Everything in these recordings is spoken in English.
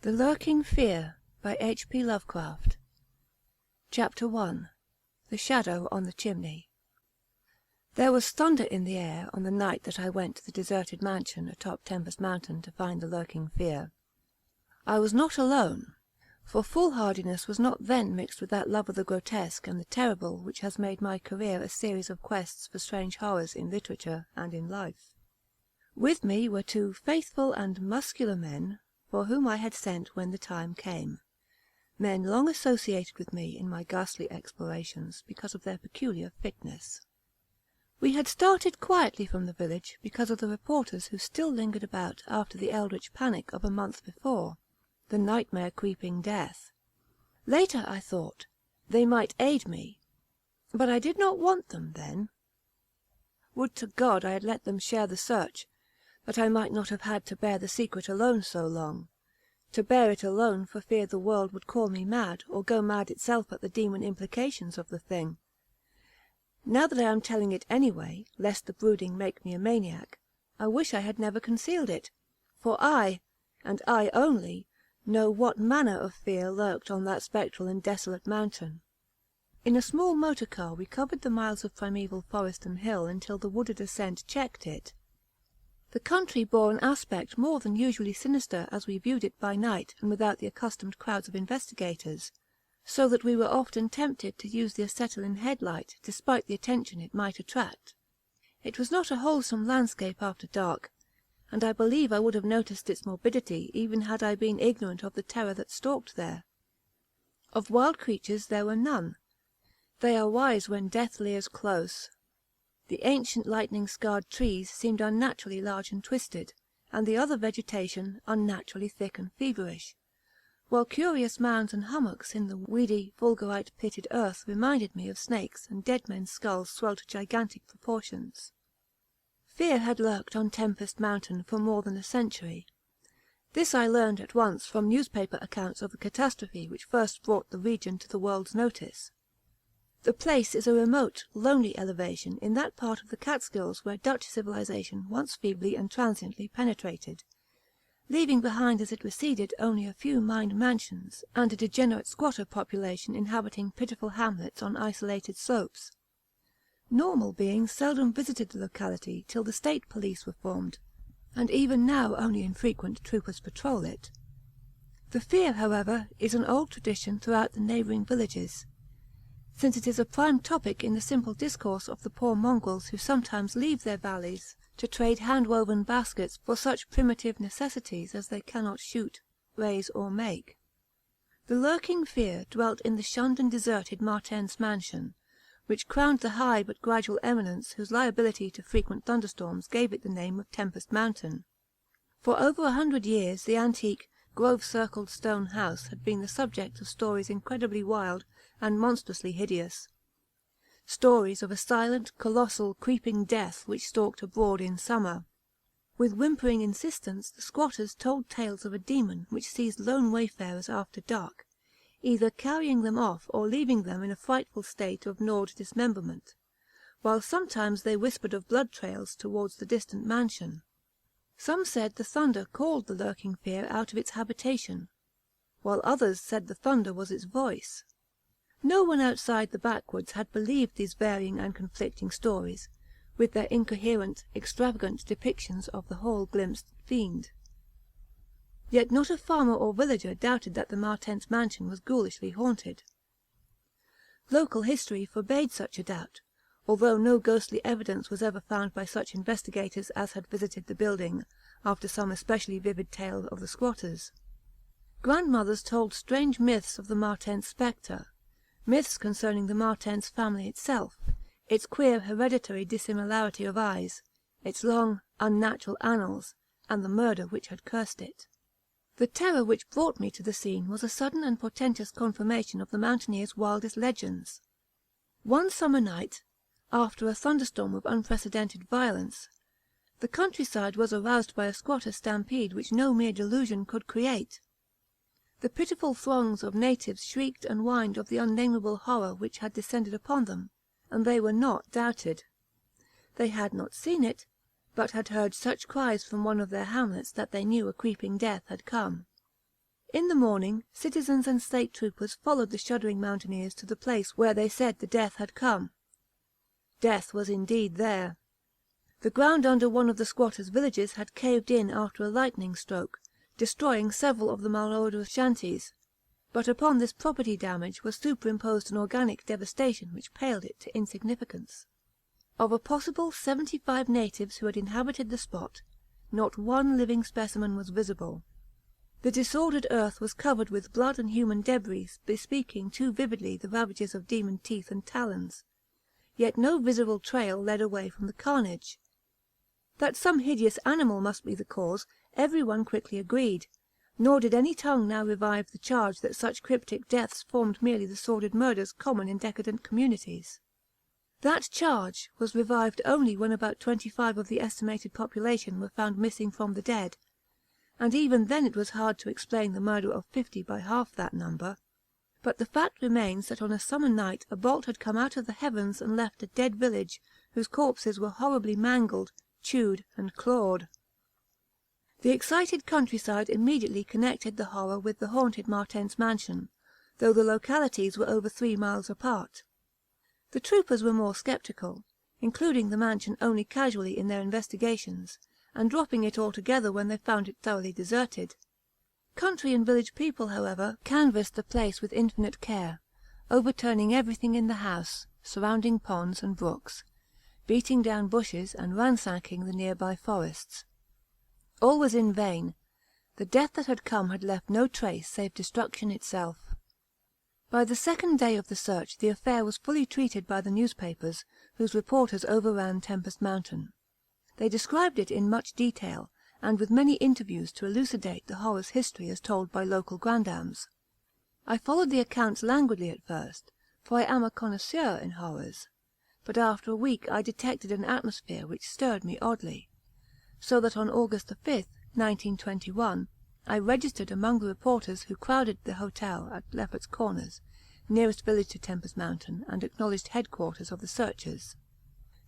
The Lurking Fear by P Lovecraft. Chapter 1. The Shadow on the Chimney. There was thunder in the air on the night that I went to the deserted mansion atop Tempest Mountain to find the Lurking Fear. I was not alone, for foolhardiness was not then mixed with that love of the grotesque and the terrible which has made my career a series of quests for strange horrors in literature and in life. With me were two faithful and muscular men, for whom I had sent when the time came, men long associated with me in my ghastly explorations because of their peculiar fitness. We had started quietly from the village because of the reporters who still lingered about after the eldritch panic of a month before, the nightmare creeping death. Later, I thought, they might aid me, but I did not want them then. Would to God I had let them share the search, that I might not have had to bear the secret alone so long, to bear it alone for fear the world would call me mad, or go mad itself at the demon implications of the thing. Now that I am telling it anyway, lest the brooding make me a maniac, I wish I had never concealed it, for I, and I only, know what manner of fear lurked on that spectral and desolate mountain. In a small motor car we covered the miles of primeval forest and hill until the wooded ascent checked it. The country bore an aspect more than usually sinister as we viewed it by night and without the accustomed crowds of investigators, so that we were often tempted to use the acetylene headlight despite the attention it might attract. It was not a wholesome landscape after dark, and I believe I would have noticed its morbidity even had I been ignorant of the terror that stalked there. Of wild creatures there were none. They are wise when death leers close. The ancient lightning-scarred trees seemed unnaturally large and twisted, and the other vegetation unnaturally thick and feverish, while curious mounds and hummocks in the weedy, fulgurite-pitted earth reminded me of snakes and dead men's skulls swelled to gigantic proportions. Fear had lurked on Tempest Mountain for more than a century. This I learned at once from newspaper accounts of the catastrophe which first brought the region to the world's notice. The place is a remote, lonely elevation in that part of the Catskills where Dutch civilization once feebly and transiently penetrated, leaving behind as it receded only a few mined mansions and a degenerate squatter population inhabiting pitiful hamlets on isolated slopes. Normal beings seldom visited the locality till the state police were formed, and even now only infrequent troopers patrol it. The fear, however, is an old tradition throughout the neighbouring villages, since it is a prime topic in the simple discourse of the poor mongrels who sometimes leave their valleys to trade hand-woven baskets for such primitive necessities as they cannot shoot, raise, or make. The lurking fear dwelt in the shunned and deserted Martense mansion, which crowned the high but gradual eminence whose liability to frequent thunderstorms gave it the name of Tempest Mountain. For over 100 years the antique, grove-circled stone house had been the subject of stories incredibly wild and monstrously hideous. Stories of a silent, colossal, creeping death which stalked abroad in summer. With whimpering insistence the squatters told tales of a demon which seized lone wayfarers after dark, either carrying them off or leaving them in a frightful state of gnawed dismemberment, while sometimes they whispered of blood trails towards the distant mansion. Some said the thunder called the lurking fear out of its habitation, while others said the thunder was its voice. No one outside the backwoods had believed these varying and conflicting stories, with their incoherent, extravagant depictions of the whole-glimpsed fiend. Yet not a farmer or villager doubted that the Martense mansion was ghoulishly haunted. Local history forbade such a doubt, although no ghostly evidence was ever found by such investigators as had visited the building, after some especially vivid tale of the squatters. Grandmothers told strange myths of the Martense spectre, myths concerning the Martense family itself, its queer hereditary dissimilarity of eyes, its long, unnatural annals, and the murder which had cursed it. The terror which brought me to the scene was a sudden and portentous confirmation of the mountaineer's wildest legends. One summer night, after a thunderstorm of unprecedented violence, the countryside was aroused by a squatter stampede which no mere delusion could create. The pitiful throngs of natives shrieked and whined of the unnameable horror which had descended upon them, and they were not doubted. They had not seen it, but had heard such cries from one of their hamlets that they knew a creeping death had come. In the morning, citizens and state troopers followed the shuddering mountaineers to the place where they said the death had come. Death was indeed there. The ground under one of the squatters' villages had caved in after a lightning stroke, destroying several of the malodorous shanties, but upon this property damage was superimposed an organic devastation which paled it to insignificance. Of a possible 75 natives who had inhabited the spot, not one living specimen was visible. The disordered earth was covered with blood and human debris bespeaking too vividly the ravages of demon teeth and talons, yet no visible trail led away from the carnage. That some hideous animal must be the cause, every one quickly agreed, nor did any tongue now revive the charge that such cryptic deaths formed merely the sordid murders common in decadent communities. That charge was revived only when about 25 of the estimated population were found missing from the dead, and even then it was hard to explain the murder of 50 by half that number. But the fact remains that on a summer night a bolt had come out of the heavens and left a dead village whose corpses were horribly mangled, chewed, and clawed. The excited countryside immediately connected the horror with the haunted Martense mansion, though the localities were over 3 miles apart. The troopers were more sceptical, including the mansion only casually in their investigations, and dropping it altogether when they found it thoroughly deserted. Country and village people, however, canvassed the place with infinite care, overturning everything in the house, surrounding ponds and brooks, beating down bushes and ransacking the nearby forests. All was in vain. The death that had come had left no trace save destruction itself. By the second day of the search the affair was fully treated by the newspapers, whose reporters overran Tempest Mountain. They described it in much detail, and with many interviews to elucidate the horror's history as told by local grandams. I followed the accounts languidly at first, for I am a connoisseur in horrors, but after a week I detected an atmosphere which stirred me oddly, so that on August 5, 1921, I registered among the reporters who crowded the hotel at Lefferts Corners, nearest village to Tempest Mountain and acknowledged headquarters of the searchers.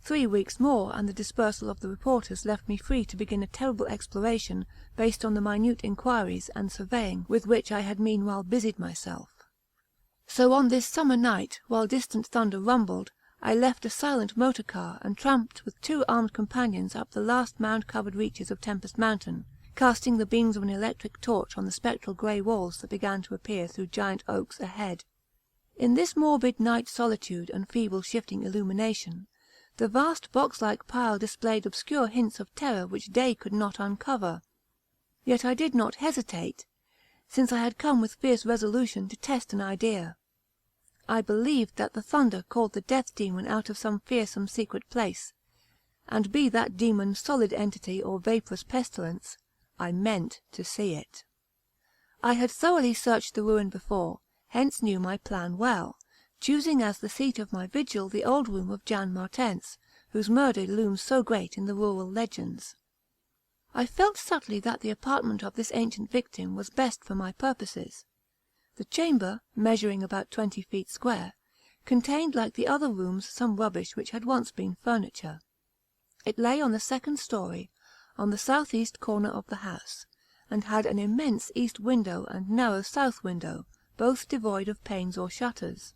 3 weeks more and the dispersal of the reporters left me free to begin a terrible exploration based on the minute inquiries and surveying with which I had meanwhile busied myself. So on this summer night, while distant thunder rumbled, I left a silent motor car and tramped with 2 armed companions up the last mound-covered reaches of Tempest Mountain, casting the beams of an electric torch on the spectral grey walls that began to appear through giant oaks ahead. In this morbid night solitude and feeble shifting illumination, the vast box-like pile displayed obscure hints of terror which day could not uncover. Yet I did not hesitate, since I had come with fierce resolution to test an idea. I believed that the thunder called the death demon out of some fearsome secret place, and be that demon solid entity or vaporous pestilence, I meant to see it. I had thoroughly searched the ruin before, hence knew my plan well, choosing as the seat of my vigil the old room of Jan Martense, whose murder looms so great in the rural legends. I felt subtly that the apartment of this ancient victim was best for my purposes. The chamber, measuring about 20 feet square, contained like the other rooms some rubbish which had once been furniture. It lay on the 2nd story, on the south-east corner of the house, and had an immense east window and narrow south window, both devoid of panes or shutters.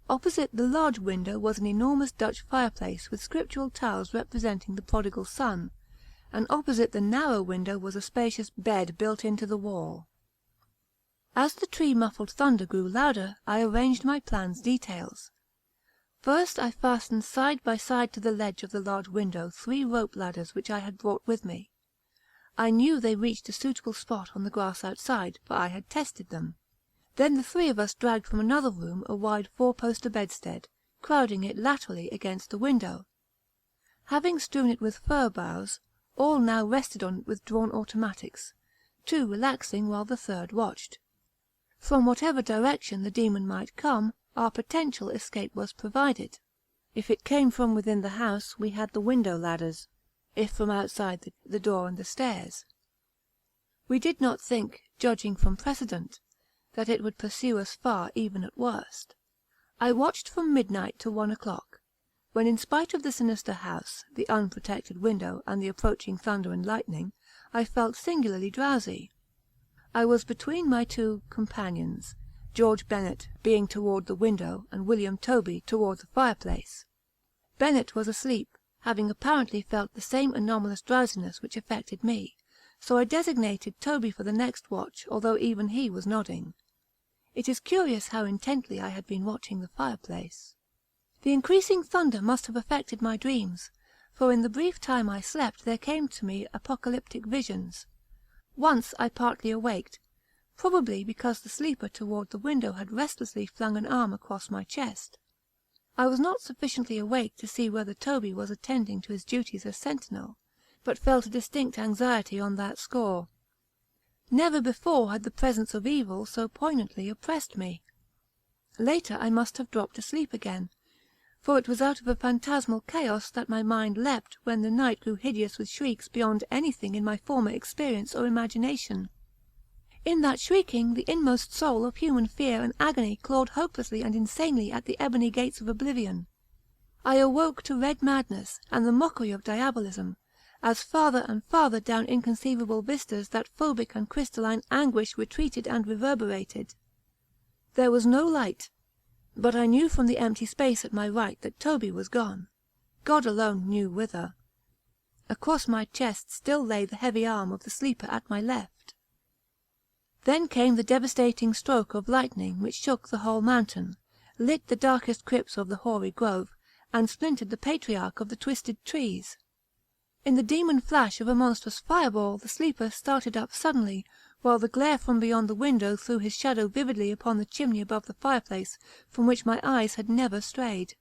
Opposite the large window was an enormous Dutch fireplace with scriptural tiles representing the prodigal son, and opposite the narrow window was a spacious bed built into the wall. As the tree-muffled thunder grew louder, I arranged my plan's details. First I fastened side by side to the ledge of the large window 3 rope ladders which I had brought with me. I knew they reached a suitable spot on the grass outside, for I had tested them. Then the 3 of us dragged from another room a wide 4-poster bedstead, crowding it laterally against the window. Having strewn it with fir boughs, all now rested on it with drawn automatics, 2 relaxing while the 3rd watched. From whatever direction the demon might come, our potential escape was provided. If it came from within the house, we had the window ladders; if from outside, the door and the stairs. We did not think, judging from precedent, that it would pursue us far even at worst. I watched from midnight to 1 o'clock, when in spite of the sinister house, the unprotected window, and the approaching thunder and lightning, I felt singularly drowsy. I was between my two companions, George Bennet being toward the window and William Toby toward the fireplace. Bennet was asleep, having apparently felt the same anomalous drowsiness which affected me, so I designated Toby for the next watch, although even he was nodding. It is curious how intently I had been watching the fireplace. The increasing thunder must have affected my dreams, for in the brief time I slept there came to me apocalyptic visions. Once I partly awaked, probably because the sleeper toward the window had restlessly flung an arm across my chest. I was not sufficiently awake to see whether Toby was attending to his duties as sentinel, but felt a distinct anxiety on that score. Never before had the presence of evil so poignantly oppressed me. Later I must have dropped asleep again, for it was out of a phantasmal chaos that my mind leapt when the night grew hideous with shrieks beyond anything in my former experience or imagination. In that shrieking the inmost soul of human fear and agony clawed hopelessly and insanely at the ebony gates of oblivion. I awoke to red madness and the mockery of diabolism, as farther and farther down inconceivable vistas that phobic and crystalline anguish retreated and reverberated. There was no light, but I knew from the empty space at my right that Toby was gone. God alone knew whither. Across my chest still lay the heavy arm of the sleeper at my left. Then came the devastating stroke of lightning which shook the whole mountain, lit the darkest crypts of the hoary grove, and splintered the patriarch of the twisted trees. In the demon flash of a monstrous fireball the sleeper started up suddenly, while the glare from beyond the window threw his shadow vividly upon the chimney above the fireplace, from which my eyes had never strayed.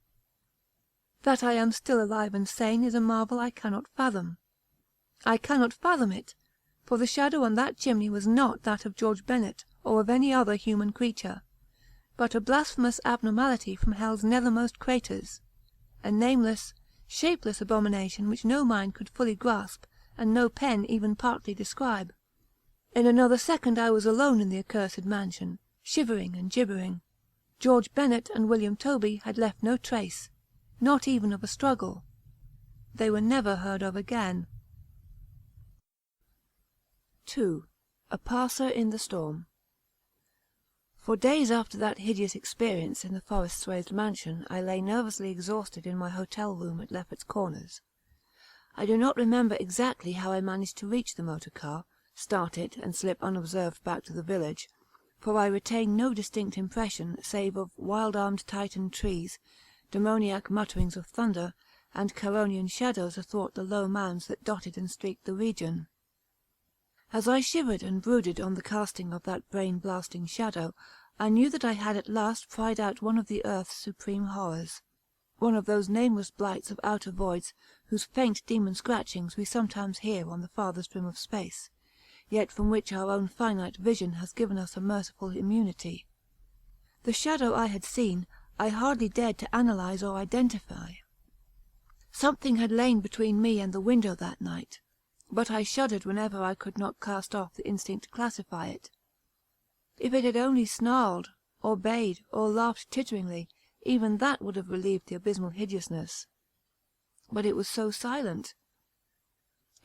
That I am still alive and sane is a marvel I cannot fathom. I cannot fathom it, for the shadow on that chimney was not that of George Bennet or of any other human creature, but a blasphemous abnormality from hell's nethermost craters, a nameless, shapeless abomination which no mind could fully grasp and no pen even partly describe. In another second I was alone in the accursed mansion, shivering and gibbering. George Bennet and William Toby had left no trace, not even of a struggle. They were never heard of again. 2. A Passer in the Storm. For days after that hideous experience in the forest-swathed mansion I lay nervously exhausted in my hotel room at Lefferts Corners. I do not remember exactly how I managed to reach the motor car, start it, and slip unobserved back to the village, for I retain no distinct impression save of wild-armed Titan trees, demoniac mutterings of thunder, and Charonian shadows athwart the low mounds that dotted and streaked the region. As I shivered and brooded on the casting of that brain-blasting shadow, I knew that I had at last pried out one of the earth's supreme horrors, one of those nameless blights of outer voids whose faint demon scratchings we sometimes hear on the farthest rim of space, yet from which our own finite vision has given us a merciful immunity. The shadow I had seen I hardly dared to analyse or identify. Something had lain between me and the window that night, but I shuddered whenever I could not cast off the instinct to classify it. If it had only snarled, or bayed, or laughed titteringly, even that would have relieved the abysmal hideousness. But it was so silent.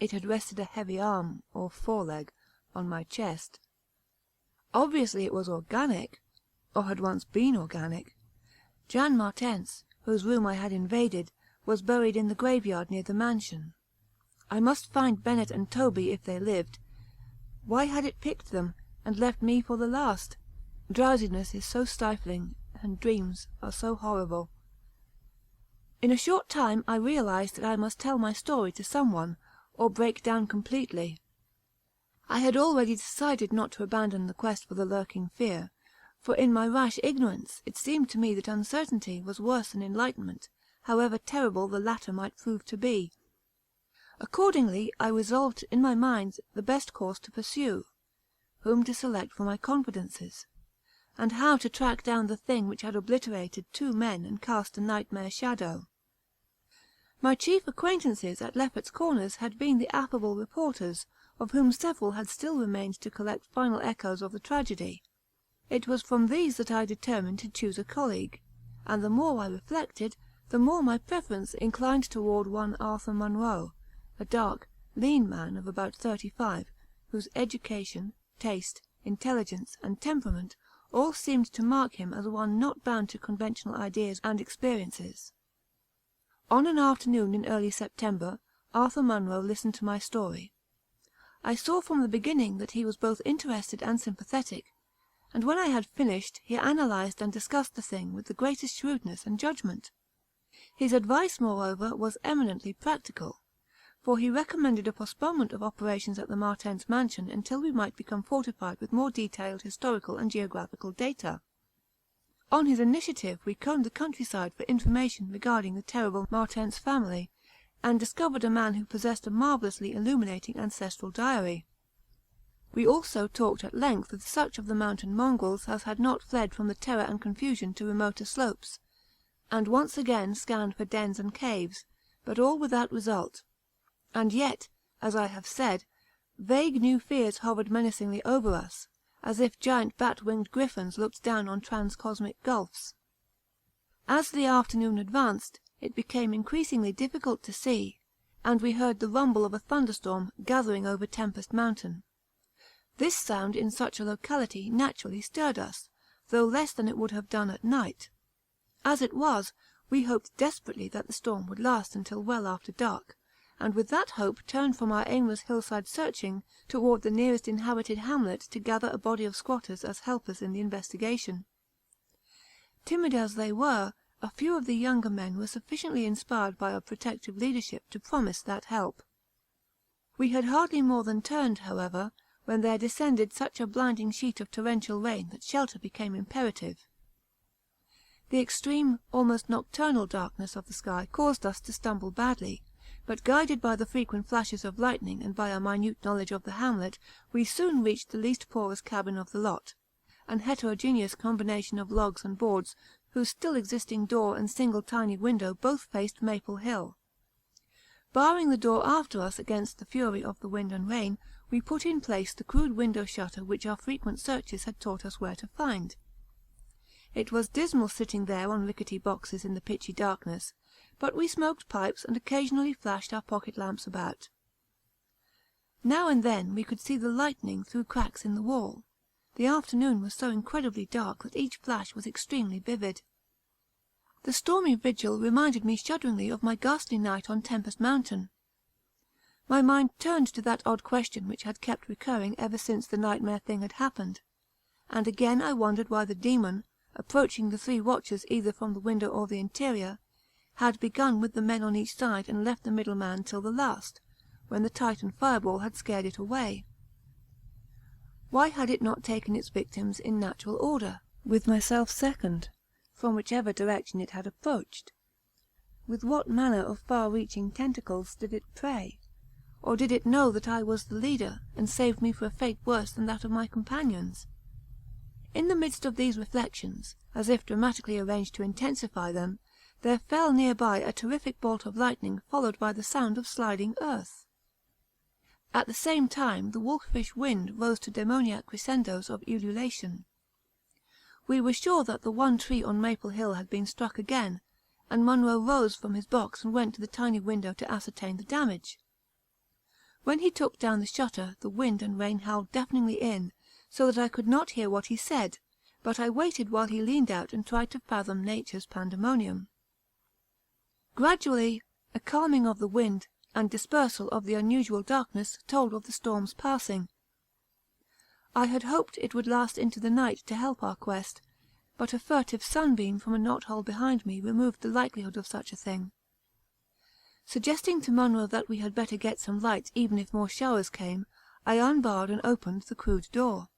It had rested a heavy arm, or foreleg, on my chest. Obviously it was organic, or had once been organic. Jan Martense, whose room I had invaded, was buried in the graveyard near the mansion. I must find Bennet and Toby if they lived. Why had it picked them, and left me for the last? Drowsiness is so stifling, and dreams are so horrible. In a short time I realised that I must tell my story to someone, or break down completely. I had already decided not to abandon the quest for the lurking fear, for in my rash ignorance it seemed to me that uncertainty was worse than enlightenment, however terrible the latter might prove to be. Accordingly I resolved in my mind the best course to pursue, whom to select for my confidences, and how to track down the thing which had obliterated 2 men and cast a nightmare shadow. My chief acquaintances at Lefferts Corners had been the affable reporters, of whom several had still remained to collect final echoes of the tragedy. It was from these that I determined to choose a colleague, and the more I reflected, the more my preference inclined toward one Arthur Monroe, a dark, lean man of about 35, whose education, taste, intelligence, and temperament all seemed to mark him as one not bound to conventional ideas and experiences. On an afternoon in early September, Arthur Monroe listened to my story. I saw from the beginning that he was both interested and sympathetic, and when I had finished he analysed and discussed the thing with the greatest shrewdness and judgment. His advice, moreover, was eminently practical, for he recommended a postponement of operations at the Martense mansion until we might become fortified with more detailed historical and geographical data. On his initiative we combed the countryside for information regarding the terrible Martense family, and discovered a man who possessed a marvellously illuminating ancestral diary. We also talked at length with such of the mountain mongrels as had not fled from the terror and confusion to remoter slopes, and once again scanned for dens and caves, but all without result. And yet, as I have said, vague new fears hovered menacingly over us, as if giant bat-winged griffins looked down on transcosmic gulfs. As the afternoon advanced, it became increasingly difficult to see, and we heard the rumble of a thunderstorm gathering over Tempest Mountain. This sound in such a locality naturally stirred us, though less than it would have done at night. As it was, we hoped desperately that the storm would last until well after dark, and with that hope turned from our aimless hillside searching toward the nearest inhabited hamlet to gather a body of squatters as helpers in the investigation. Timid as they were, a few of the younger men were sufficiently inspired by our protective leadership to promise that help. We had hardly more than turned, however, when there descended such a blinding sheet of torrential rain that shelter became imperative. The extreme, almost nocturnal darkness of the sky caused us to stumble badly, but guided by the frequent flashes of lightning and by our minute knowledge of the hamlet, we soon reached the least porous cabin of the lot, an heterogeneous combination of logs and boards, whose still existing door and single tiny window both faced Maple Hill. Barring the door after us against the fury of the wind and rain, we put in place the crude window shutter which our frequent searches had taught us where to find. It was dismal sitting there on rickety boxes in the pitchy darkness, but we smoked pipes and occasionally flashed our pocket lamps about. Now and then we could see the lightning through cracks in the wall. The afternoon was so incredibly dark that each flash was extremely vivid. The stormy vigil reminded me shudderingly of my ghastly night on Tempest Mountain. My mind turned to that odd question which had kept recurring ever since the nightmare thing had happened, and again I wondered why the demon, approaching the three watchers either from the window or the interior, had begun with the men on each side and left the middle man till the last, when the Titan fireball had scared it away. Why had it not taken its victims in natural order, with myself second, from whichever direction it had approached? With what manner of far-reaching tentacles did it prey? Or did it know that I was the leader, and saved me for a fate worse than that of my companions? In the midst of these reflections, as if dramatically arranged to intensify them, there fell near by a terrific bolt of lightning followed by the sound of sliding earth. At the same time the wolfish wind rose to demoniac crescendos of ululation. We were sure that the one tree on Maple Hill had been struck again, and Monroe rose from his box and went to the tiny window to ascertain the damage. When he took down the shutter, the wind and rain howled deafeningly in, so that I could not hear what he said, but I waited while he leaned out and tried to fathom nature's pandemonium. Gradually, a calming of the wind and dispersal of the unusual darkness told of the storm's passing. I had hoped it would last into the night to help our quest, but a furtive sunbeam from a knot-hole behind me removed the likelihood of such a thing. Suggesting to Monroe that we had better get some light even if more showers came, I unbarred and opened the crude door.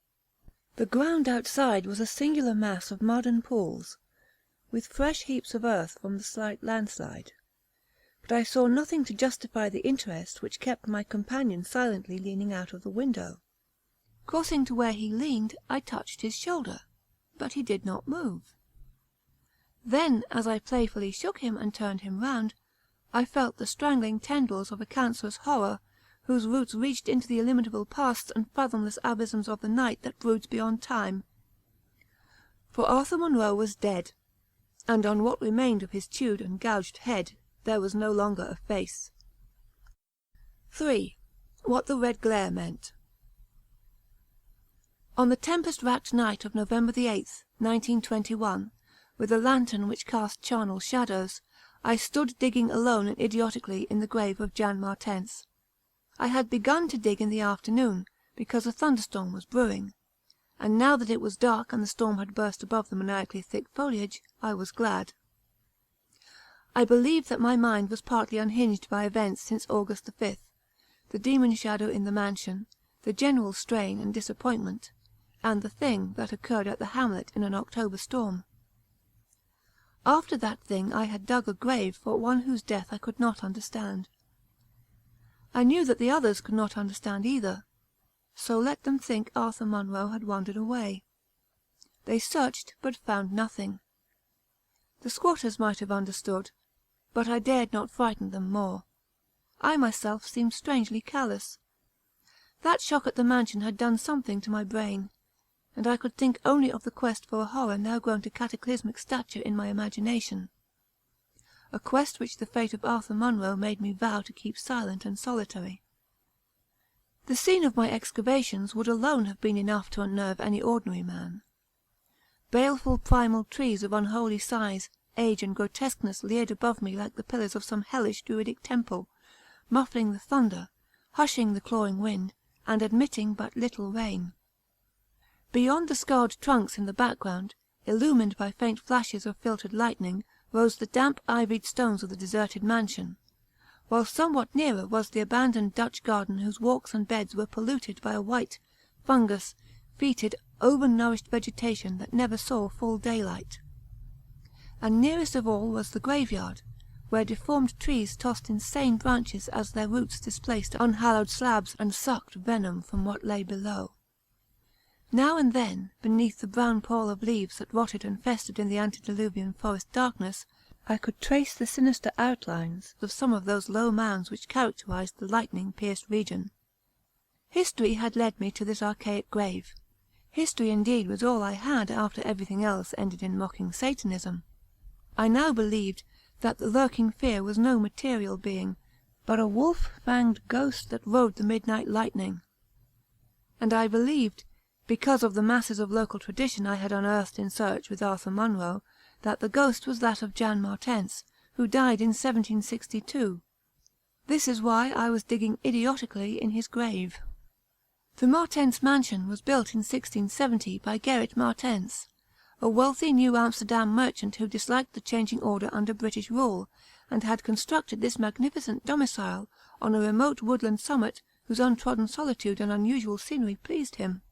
The ground outside was a singular mass of mud and pools, with fresh heaps of earth from the slight landslide. But I saw nothing to justify the interest which kept my companion silently leaning out of the window. Crossing to where he leaned, I touched his shoulder, but he did not move. Then, as I playfully shook him and turned him round, I felt the strangling tendrils of a cancerous horror, whose roots reached into the illimitable pasts and fathomless abysms of the night that broods beyond time. For Arthur Monroe was dead, and on what remained of his chewed and gouged head there was no longer a face. 3. What the red glare meant. On the tempest-racked night of November the 8th, 1921, with a lantern which cast charnel shadows, I stood digging alone and idiotically in the grave of Jan Martense. I had begun to dig in the afternoon, because a thunderstorm was brewing, and now that it was dark and the storm had burst above the maniacally thick foliage, I was glad. I believe that my mind was partly unhinged by events since August the 5th, the demon shadow in the mansion, the general strain and disappointment, and the thing that occurred at the hamlet in an October storm. After that thing I had dug a grave for one whose death I could not understand. I knew that the others could not understand either, so let them think Arthur Monroe had wandered away. They searched but found nothing. The squatters might have understood, but I dared not frighten them more. I myself seemed strangely callous. That shock at the mansion had done something to my brain, and I could think only of the quest for a horror now grown to cataclysmic stature in my imagination, a quest which the fate of Arthur Monroe made me vow to keep silent and solitary. The scene of my excavations would alone have been enough to unnerve any ordinary man. Baleful primal trees of unholy size, age, and grotesqueness leered above me like the pillars of some hellish druidic temple, muffling the thunder, hushing the clawing wind, and admitting but little rain. Beyond the scarred trunks in the background, illumined by faint flashes of filtered lightning, rose the damp ivied stones of the deserted mansion, while somewhat nearer was the abandoned Dutch garden whose walks and beds were polluted by a white, fungus, fetid, over-nourished vegetation that never saw full daylight. And nearest of all was the graveyard, where deformed trees tossed insane branches as their roots displaced unhallowed slabs and sucked venom from what lay below. Now and then, beneath the brown pall of leaves that rotted and festered in the antediluvian forest darkness, I could trace the sinister outlines of some of those low mounds which characterized the lightning-pierced region. History had led me to this archaic grave. History indeed was all I had after everything else ended in mocking Satanism. I now believed that the lurking fear was no material being, but a wolf-fanged ghost that rode the midnight lightning. And I believed, because of the masses of local tradition I had unearthed in search with Arthur Monroe, that the ghost was that of Jan Martense, who died in 1762. This is why I was digging idiotically in his grave. The Martense mansion was built in 1670 by Gerrit Martense, a wealthy New Amsterdam merchant who disliked the changing order under British rule, and had constructed this magnificent domicile on a remote woodland summit whose untrodden solitude and unusual scenery pleased him.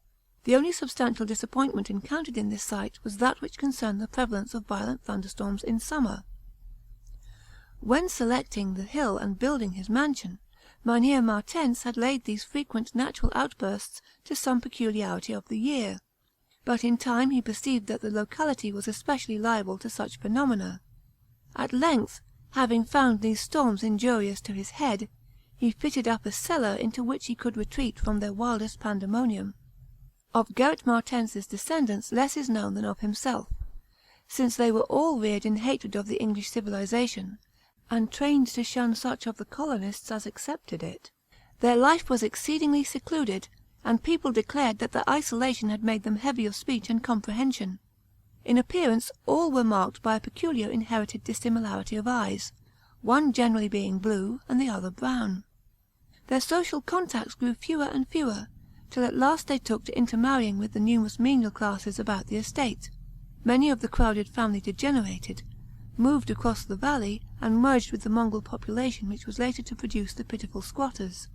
The only substantial disappointment encountered in this site was that which concerned the prevalence of violent thunderstorms in summer. When selecting the hill and building his mansion, Mynheer Martense had laid these frequent natural outbursts to some peculiarity of the year, but in time he perceived that the locality was especially liable to such phenomena. At length, having found these storms injurious to his head, he fitted up a cellar into which he could retreat from their wildest pandemonium. Of Gerrit Martense's descendants less is known than of himself, since they were all reared in hatred of the English civilization, and trained to shun such of the colonists as accepted it. Their life was exceedingly secluded, and people declared that their isolation had made them heavy of speech and comprehension. In appearance all were marked by a peculiar inherited dissimilarity of eyes, one generally being blue and the other brown. Their social contacts grew fewer and fewer, till at last they took to intermarrying with the numerous menial classes about the estate. Many of the crowded family degenerated, moved across the valley, and merged with the mongrel population which was later to produce the pitiful squatters.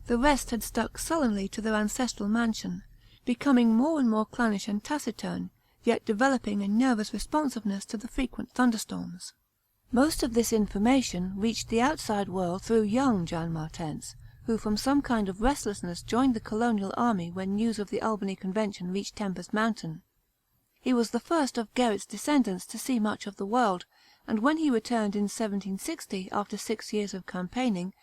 The rest had stuck sullenly to their ancestral mansion, becoming more and more clannish and taciturn, yet developing a nervous responsiveness to the frequent thunderstorms. Most of this information reached the outside world through young Jan Martense, who from some kind of restlessness joined the colonial army when news of the Albany Convention reached Tempest Mountain. He was the first of Gerrit's descendants to see much of the world, and when he returned in 1760 after 6 years of campaigning,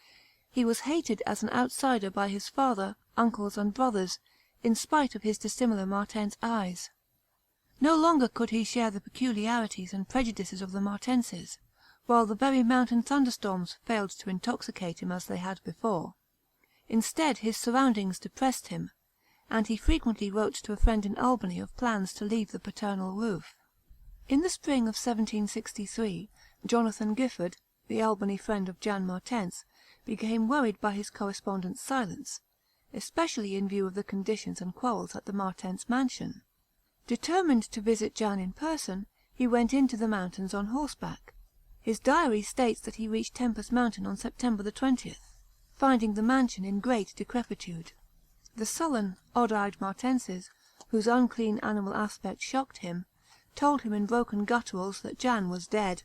he was hated as an outsider by his father, uncles, and brothers, in spite of his dissimilar Martense eyes. No longer could he share the peculiarities and prejudices of the Martenses, while the very mountain thunderstorms failed to intoxicate him as they had before. Instead his surroundings depressed him, and he frequently wrote to a friend in Albany of plans to leave the paternal roof. In the spring of 1763, Jonathan Gifford, the Albany friend of Jan Martense, became worried by his correspondent's silence, especially in view of the conditions and quarrels at the Martense mansion. Determined to visit Jan in person, he went into the mountains on horseback. His diary states that he reached Tempest Mountain on September the 20th, finding the mansion in great decrepitude. The sullen, odd-eyed Martenses, whose unclean animal aspect shocked him, told him in broken gutturals that Jan was dead.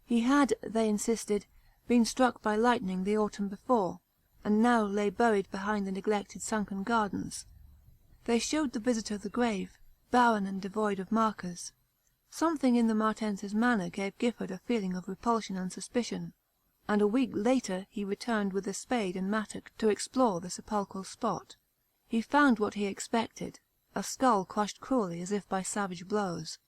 He had, they insisted, been struck by lightning the autumn before, and now lay buried behind the neglected sunken gardens. They showed the visitor the grave, barren and devoid of markers. Something in the Martenses' manner gave Gifford a feeling of repulsion and suspicion, and a week later he returned with a spade and mattock to explore the sepulchral spot. He found what he expected, a skull crushed cruelly as if by savage blows.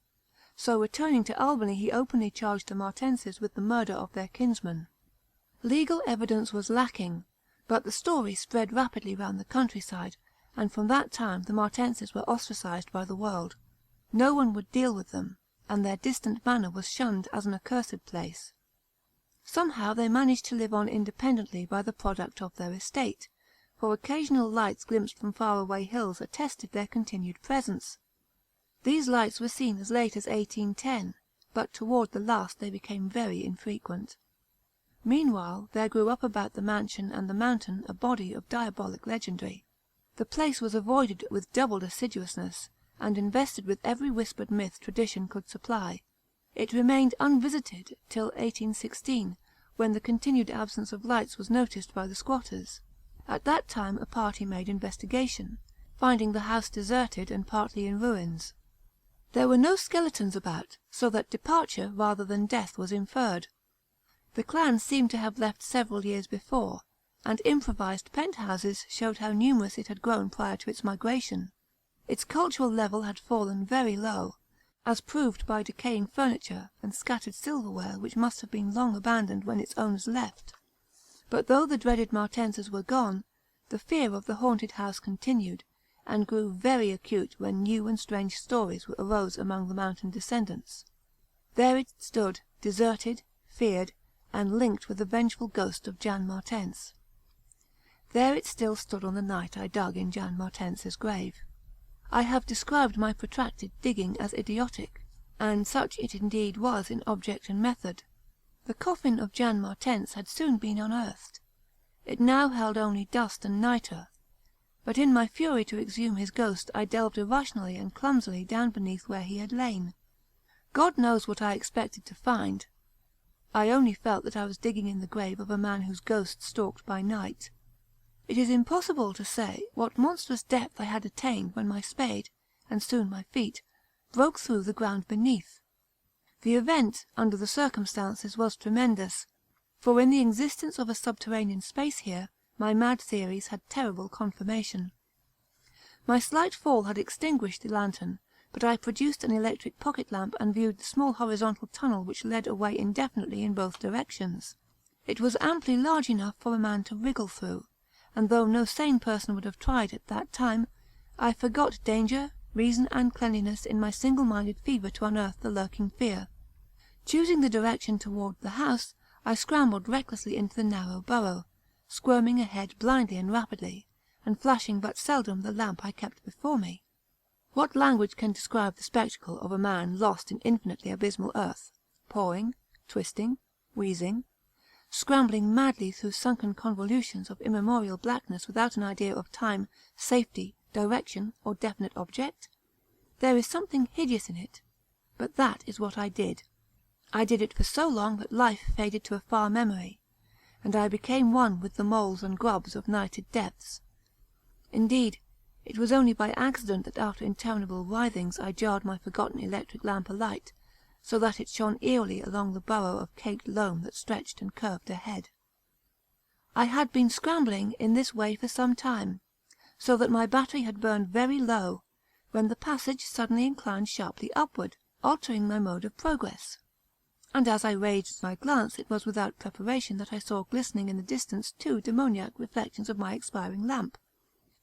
So returning to Albany he openly charged the Martenses with the murder of their kinsman. Legal evidence was lacking, but the story spread rapidly round the countryside, and from that time the Martenses were ostracised by the world. No one would deal with them, and their distant manor was shunned as an accursed place. Somehow they managed to live on independently by the product of their estate, for occasional lights glimpsed from far-away hills attested their continued presence. These lights were seen as late as 1810, but toward the last they became very infrequent. Meanwhile there grew up about the mansion and the mountain a body of diabolic legendary. The place was avoided with doubled assiduousness, and invested with every whispered myth tradition could supply. It remained unvisited till 1816, when the continued absence of lights was noticed by the squatters. At that time a party made investigation, finding the house deserted and partly in ruins. There were no skeletons about, so that departure rather than death was inferred. The clan seemed to have left several years before, and improvised penthouses showed how numerous it had grown prior to its migration. Its cultural level had fallen very low, as proved by decaying furniture and scattered silverware which must have been long abandoned when its owners left. But though the dreaded Martenses were gone, the fear of the haunted house continued, and grew very acute when new and strange stories arose among the mountain descendants. There it stood, deserted, feared, and linked with the vengeful ghost of Jan Martense. There it still stood on the night I dug in Jan Martense's grave. I have described my protracted digging as idiotic, and such it indeed was in object and method. The coffin of Jan Martense had soon been unearthed. It now held only dust and nitre, but in my fury to exhume his ghost I delved irrationally and clumsily down beneath where he had lain. God knows what I expected to find. I only felt that I was digging in the grave of a man whose ghost stalked by night. It is impossible to say what monstrous depth I had attained when my spade, and soon my feet, broke through the ground beneath. The event, under the circumstances, was tremendous, for in the existence of a subterranean space here, my mad theories had terrible confirmation. My slight fall had extinguished the lantern, but I produced an electric pocket-lamp and viewed the small horizontal tunnel which led away indefinitely in both directions. It was amply large enough for a man to wriggle through, and though no sane person would have tried at that time, I forgot danger, reason, and cleanliness in my single-minded fever to unearth the lurking fear. Choosing the direction toward the house, I scrambled recklessly into the narrow burrow, squirming ahead blindly and rapidly, and flashing but seldom the lamp I kept before me. What language can describe the spectacle of a man lost in infinitely abysmal earth, pawing, twisting, wheezing, scrambling madly through sunken convolutions of immemorial blackness without an idea of time, safety, direction, or definite object? There is something hideous in it, but that is what I did. I did it for so long that life faded to a far memory, and I became one with the moles and grubs of nighted depths. Indeed, it was only by accident that after interminable writhings I jarred my forgotten electric lamp alight, so that it shone eerily along the burrow of caked loam that stretched and curved ahead. I had been scrambling in this way for some time, so that my battery had burned very low, when the passage suddenly inclined sharply upward, altering my mode of progress. And as I raised my glance, it was without preparation that I saw glistening in the distance 2 demoniac reflections of my expiring lamp.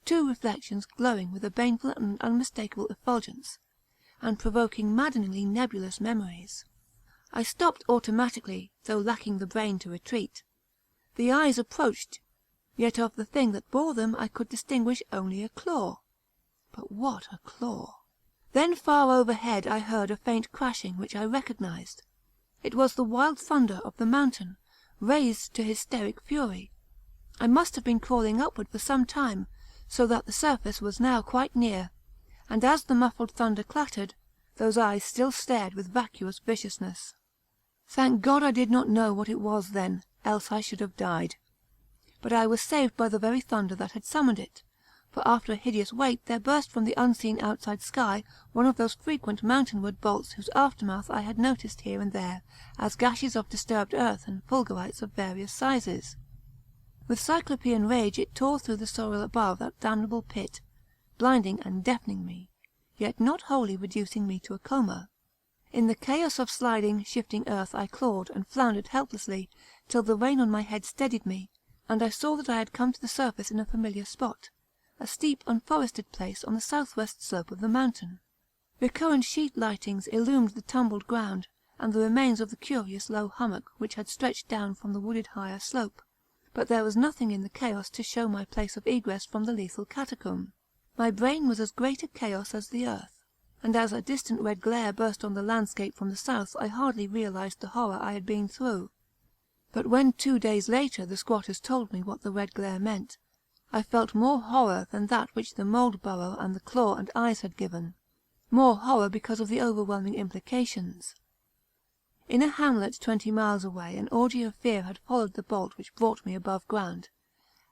two reflections glowing with a baneful and unmistakable effulgence, and provoking maddeningly nebulous memories. I stopped automatically, though lacking the brain to retreat. The eyes approached, yet of the thing that bore them I could distinguish only a claw. But what a claw! Then far overhead I heard a faint crashing which I recognised. It was the wild thunder of the mountain, raised to hysteric fury. I must have been crawling upward for some time, so that the surface was now quite near, and as the muffled thunder clattered, those eyes still stared with vacuous viciousness. Thank God I did not know what it was then, else I should have died. But I was saved by the very thunder that had summoned it, for after a hideous wait there burst from the unseen outside sky one of those frequent mountainward bolts whose aftermath I had noticed here and there as gashes of disturbed earth and fulgurites of various sizes. With cyclopean rage it tore through the soil above that damnable pit, blinding and deafening me, yet not wholly reducing me to a coma. In the chaos of sliding, shifting earth I clawed and floundered helplessly till the rain on my head steadied me, and I saw that I had come to the surface in a familiar spot, a steep unforested place on the southwest slope of the mountain. Recurrent sheet lightings illumined the tumbled ground and the remains of the curious low hummock which had stretched down from the wooded higher slope, but there was nothing in the chaos to show my place of egress from the lethal catacomb. My brain was as great a chaos as the earth, and as a distant red glare burst on the landscape from the south I hardly realised the horror I had been through. But when 2 days later the squatters told me what the red glare meant, I felt more horror than that which the mould burrow and the claw and eyes had given, more horror because of the overwhelming implications. In a hamlet 20 miles away an orgy of fear had followed the bolt which brought me above ground,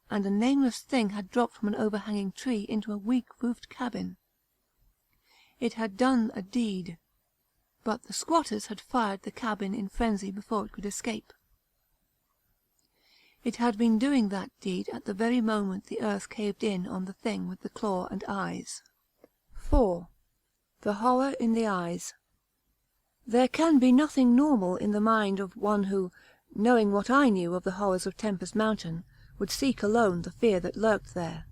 and a nameless thing had dropped from an overhanging tree into a weak-roofed cabin. It had done a deed, but the squatters had fired the cabin in frenzy before it could escape. It had been doing that deed at the very moment the earth caved in on the thing with the claw and eyes. 4. The horror in the eyes. There can be nothing normal in the mind of one who, knowing what I knew of the horrors of Tempest Mountain, would seek alone the fear that lurked there.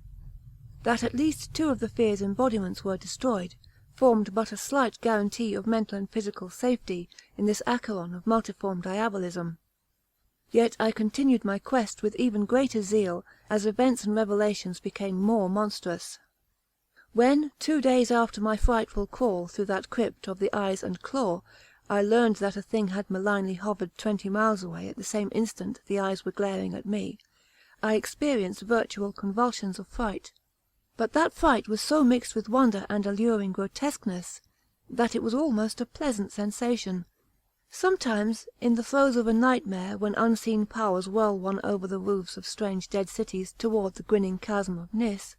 That at least 2 of the fear's embodiments were destroyed, formed but a slight guarantee of mental and physical safety in this acheron of multiform diabolism. Yet I continued my quest with even greater zeal as events and revelations became more monstrous. When, 2 days after my frightful crawl through that crypt of the eyes and claw, I learned that a thing had malignly hovered 20 miles away at the same instant the eyes were glaring at me, I experienced virtual convulsions of fright. But that fright was so mixed with wonder and alluring grotesqueness, that it was almost a pleasant sensation. Sometimes, in the throes of a nightmare, when unseen powers whirl one over the roofs of strange dead cities toward the grinning chasm of Nis,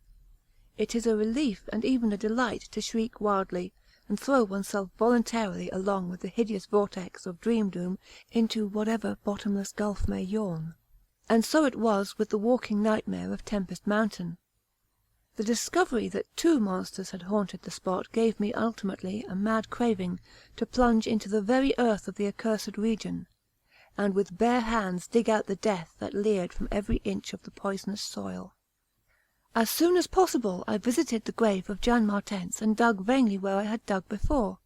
it is a relief and even a delight to shriek wildly and throw oneself voluntarily along with the hideous vortex of dream doom into whatever bottomless gulf may yawn. And so it was with the walking nightmare of Tempest Mountain. The discovery that 2 monsters had haunted the spot gave me ultimately a mad craving to plunge into the very earth of the accursed region, and with bare hands dig out the death that leered from every inch of the poisonous soil. As soon as possible I visited the grave of Jan Martense and dug vainly where I had dug before.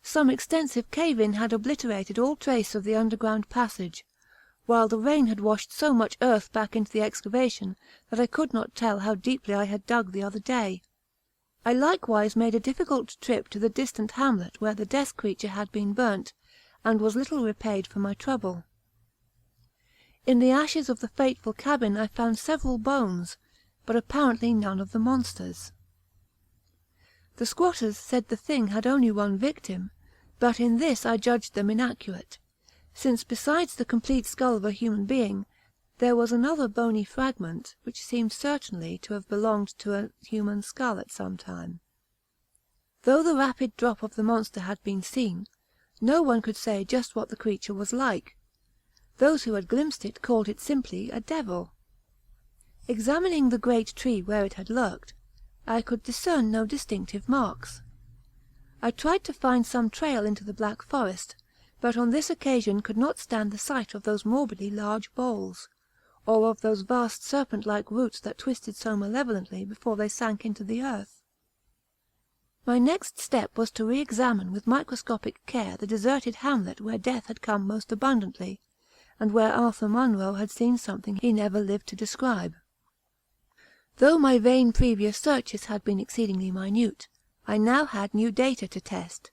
Some extensive cave-in had obliterated all trace of the underground passage, while the rain had washed so much earth back into the excavation that I could not tell how deeply I had dug the other day. I likewise made a difficult trip to the distant hamlet where the death creature had been burnt, and was little repaid for my trouble. In the ashes of the fateful cabin I found several bones, but apparently none of the monsters. The squatters said the thing had only one victim, but in this I judged them inaccurate, since besides the complete skull of a human being, there was another bony fragment which seemed certainly to have belonged to a human skull at some time. Though the rapid drop of the monster had been seen, no one could say just what the creature was like. Those who had glimpsed it called it simply a devil. Examining the great tree where it had lurked, I could discern no distinctive marks. I tried to find some trail into the Black Forest, but on this occasion could not stand the sight of those morbidly large boles, or of those vast serpent-like roots that twisted so malevolently before they sank into the earth. My next step was to re-examine with microscopic care the deserted hamlet where death had come most abundantly, and where Arthur Monroe had seen something he never lived to describe. Though my vain previous searches had been exceedingly minute, I now had new data to test,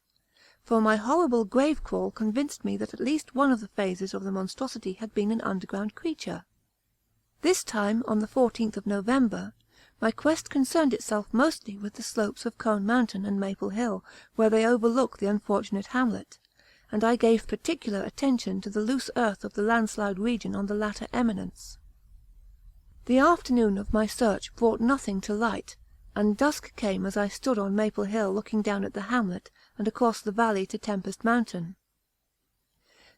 for my horrible grave crawl convinced me that at least one of the phases of the monstrosity had been an underground creature. This time, on the 14th of November, my quest concerned itself mostly with the slopes of Cone Mountain and Maple Hill, where they overlook the unfortunate hamlet, and I gave particular attention to the loose earth of the landslide region on the latter eminence. The afternoon of my search brought nothing to light, and dusk came as I stood on Maple Hill looking down at the hamlet and across the valley to Tempest Mountain.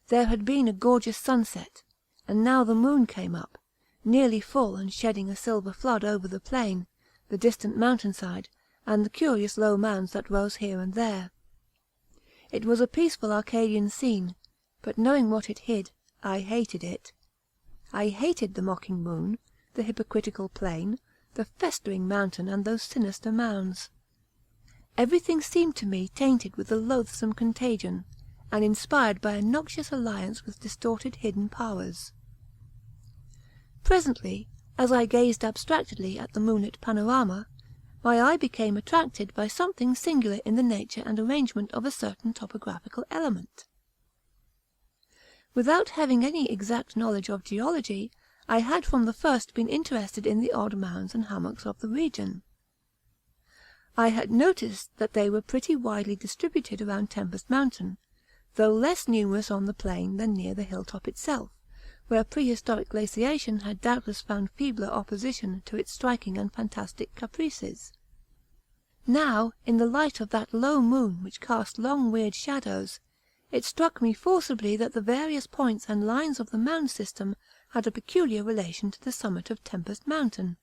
There had been a gorgeous sunset, and now the moon came up, nearly full and shedding a silver flood over the plain, the distant mountainside, and the curious low mounds that rose here and there. It was a peaceful Arcadian scene, but knowing what it hid, I hated it. I hated the mocking moon, the hypocritical plain, the festering mountain, and those sinister mounds. Everything seemed to me tainted with a loathsome contagion, and inspired by a noxious alliance with distorted hidden powers. Presently, as I gazed abstractedly at the moonlit panorama, my eye became attracted by something singular in the nature and arrangement of a certain topographical element. Without having any exact knowledge of geology, I had from the first been interested in the odd mounds and hummocks of the region. I had noticed that they were pretty widely distributed around Tempest Mountain, though less numerous on the plain than near the hilltop itself, where prehistoric glaciation had doubtless found feebler opposition to its striking and fantastic caprices. Now, in the light of that low moon which cast long weird shadows, it struck me forcibly that the various points and lines of the mound system had a peculiar relation to the summit of Tempest Mountain.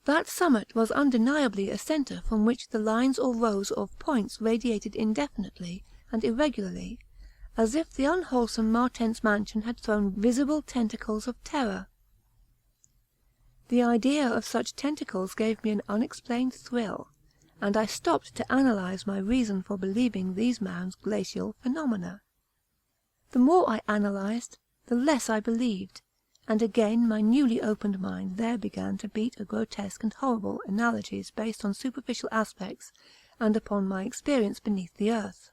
That summit was undeniably a centre from which the lines or rows of points radiated indefinitely and irregularly, as if the unwholesome Martense mansion had thrown visible tentacles of terror. The idea of such tentacles gave me an unexplained thrill, and I stopped to analyse my reason for believing these mounds glacial phenomena. The more I analysed, the less I believed, and again my newly opened mind there began to beat a grotesque and horrible analogies based on superficial aspects and upon my experience beneath the earth.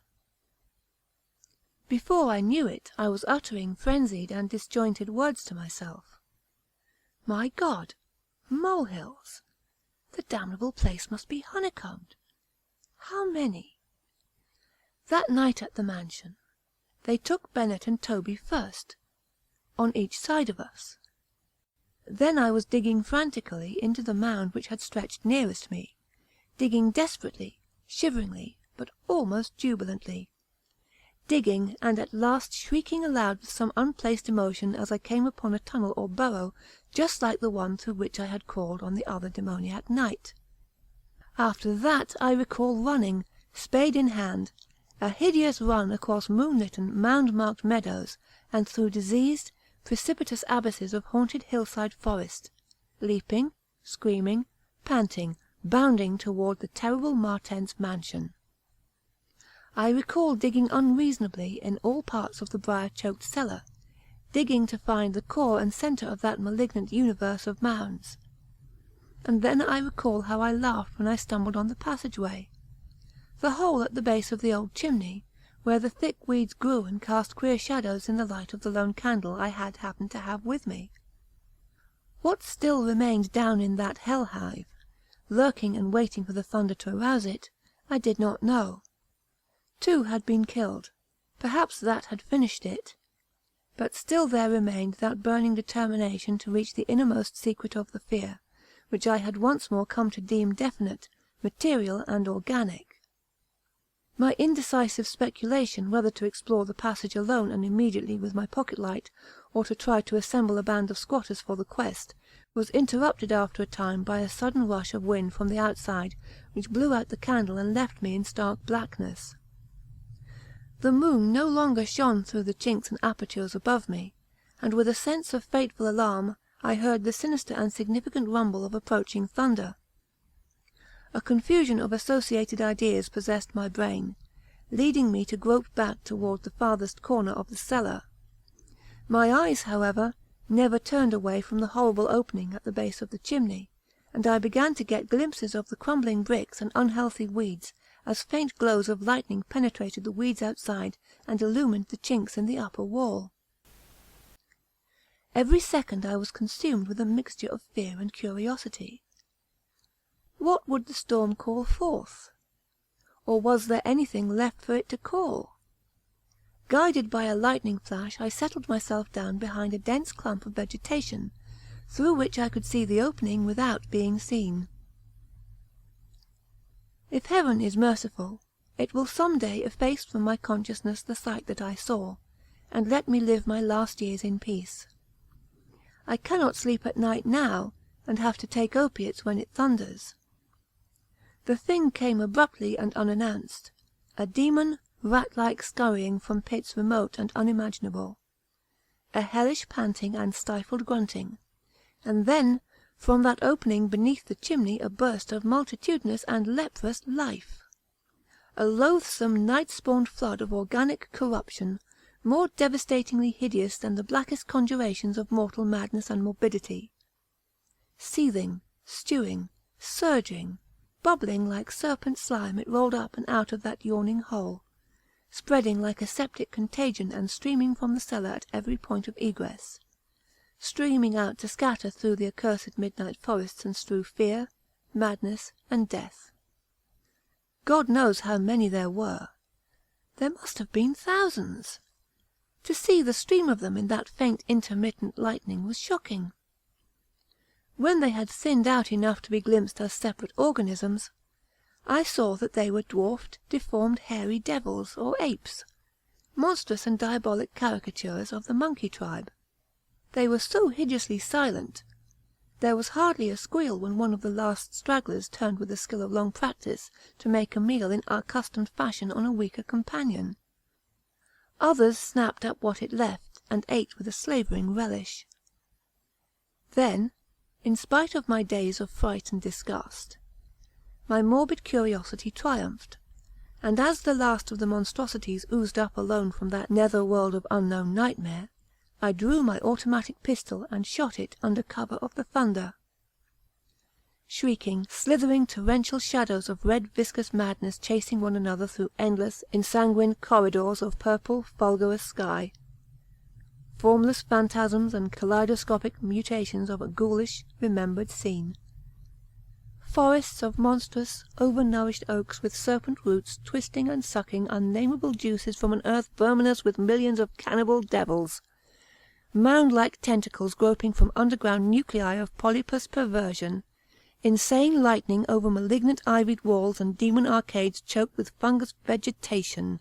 Before I knew it, I was uttering frenzied and disjointed words to myself. My God! Molehills! The damnable place must be honeycombed. How many? That night at the mansion, they took Bennet and Toby first, on each side of us. Then I was digging frantically into the mound which had stretched nearest me, digging desperately, shiveringly, but almost jubilantly. Digging, and at last shrieking aloud with some unplaced emotion as I came upon a tunnel or burrow just like the one through which I had crawled on the other demoniac night. After that I recall running, spade in hand, a hideous run across moonlit-and mound-marked meadows and through diseased, precipitous abysses of haunted hillside forest, leaping, screaming, panting, bounding toward the terrible Martense mansion. I recall digging unreasonably in all parts of the briar-choked cellar, digging to find the core and centre of that malignant universe of mounds. And then I recall how I laughed when I stumbled on the passageway, the hole at the base of the old chimney, where the thick weeds grew and cast queer shadows in the light of the lone candle I had happened to have with me. What still remained down in that hell-hive, lurking and waiting for the thunder to arouse it, I did not know. 2 had been killed. Perhaps that had finished it. But still there remained that burning determination to reach the innermost secret of the fear, which I had once more come to deem definite, material, and organic. My indecisive speculation whether to explore the passage alone and immediately with my pocket-light, or to try to assemble a band of squatters for the quest, was interrupted after a time by a sudden rush of wind from the outside, which blew out the candle and left me in stark blackness. The moon no longer shone through the chinks and apertures above me, and with a sense of fateful alarm I heard the sinister and significant rumble of approaching thunder. A confusion of associated ideas possessed my brain, leading me to grope back toward the farthest corner of the cellar. My eyes, however, never turned away from the horrible opening at the base of the chimney, and I began to get glimpses of the crumbling bricks and unhealthy weeds as faint glows of lightning penetrated the weeds outside and illumined the chinks in the upper wall. Every second I was consumed with a mixture of fear and curiosity. What would the storm call forth? Or was there anything left for it to call? Guided by a lightning flash, I settled myself down behind a dense clump of vegetation, through which I could see the opening without being seen. If Heaven is merciful, it will some day efface from my consciousness the sight that I saw, and let me live my last years in peace. I cannot sleep at night now, and have to take opiates when it thunders. The thing came abruptly and unannounced, a demon, rat-like scurrying from pits remote and unimaginable, a hellish panting and stifled grunting, and then, from that opening beneath the chimney a burst of multitudinous and leprous life. A loathsome night-spawned flood of organic corruption, more devastatingly hideous than the blackest conjurations of mortal madness and morbidity. Seething, stewing, surging, bubbling like serpent slime it rolled up and out of that yawning hole, spreading like a septic contagion and streaming from the cellar at every point of egress, streaming out to scatter through the accursed midnight forests and strew fear, madness, and death. God knows how many there were. There must have been thousands. To see the stream of them in that faint intermittent lightning was shocking. When they had thinned out enough to be glimpsed as separate organisms, I saw that they were dwarfed, deformed, hairy devils or apes, monstrous and diabolic caricatures of the monkey tribe. They were so hideously silent. There was hardly a squeal when one of the last stragglers turned with the skill of long practice to make a meal in accustomed fashion on a weaker companion. Others snapped up what it left, and ate with a slavering relish. Then, in spite of my days of fright and disgust, my morbid curiosity triumphed, and as the last of the monstrosities oozed up alone from that nether world of unknown nightmare, I drew my automatic pistol and shot it under cover of the thunder. Shrieking, slithering torrential shadows of red viscous madness chasing one another through endless, ensanguined corridors of purple, fulgurous sky. Formless phantasms and kaleidoscopic mutations of a ghoulish, remembered scene. Forests of monstrous, overnourished oaks with serpent roots twisting and sucking unnameable juices from an earth verminous with millions of cannibal devils. Mound-like tentacles groping from underground nuclei of polypus perversion. Insane lightning over malignant ivied walls and demon arcades choked with fungus vegetation.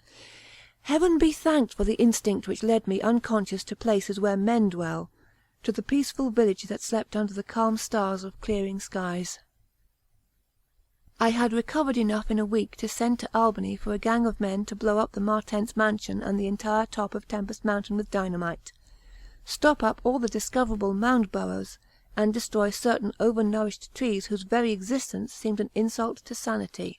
Heaven be thanked for the instinct which led me unconscious to places where men dwell, to the peaceful village that slept under the calm stars of clearing skies. I had recovered enough in a week to send to Albany for a gang of men to blow up the Martense mansion and the entire top of Tempest Mountain with dynamite, stop up all the discoverable mound burrows, and destroy certain overnourished trees whose very existence seemed an insult to sanity.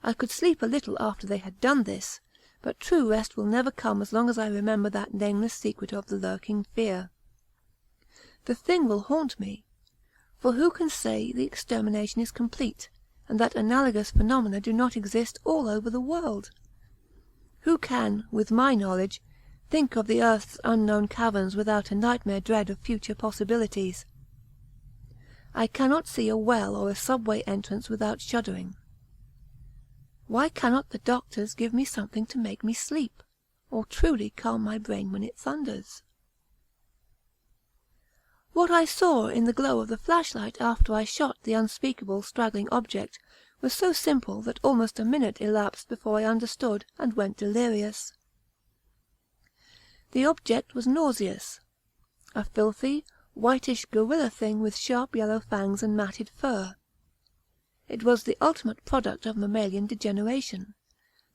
I could sleep a little after they had done this, but true rest will never come as long as I remember that nameless secret of the lurking fear. The thing will haunt me, for who can say the extermination is complete, and that analogous phenomena do not exist all over the world? Who can, with my knowledge, think of the earth's unknown caverns without a nightmare dread of future possibilities? I cannot see a well or a subway entrance without shuddering. Why cannot the doctors give me something to make me sleep, or truly calm my brain when it thunders? What I saw in the glow of the flashlight after I shot the unspeakable straggling object was so simple that almost a minute elapsed before I understood and went delirious. The object was nauseous, a filthy, whitish gorilla thing with sharp yellow fangs and matted fur. It was the ultimate product of mammalian degeneration,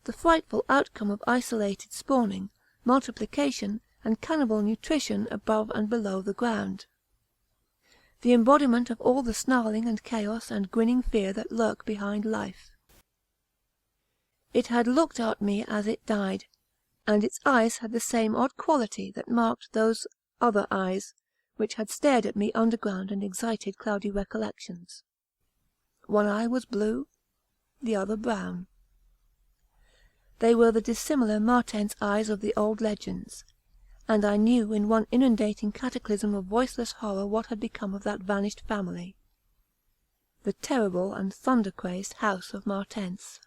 the frightful outcome of isolated spawning, multiplication, and cannibal nutrition above and below the ground. The embodiment of all the snarling and chaos and grinning fear that lurk behind life. It had looked at me as it died, and its eyes had the same odd quality that marked those other eyes which had stared at me underground and excited cloudy recollections. One eye was blue, the other brown. They were the dissimilar Martense eyes of the old legends, and I knew in one inundating cataclysm of voiceless horror what had become of that vanished family. The terrible and thunder-crazed house of Martense.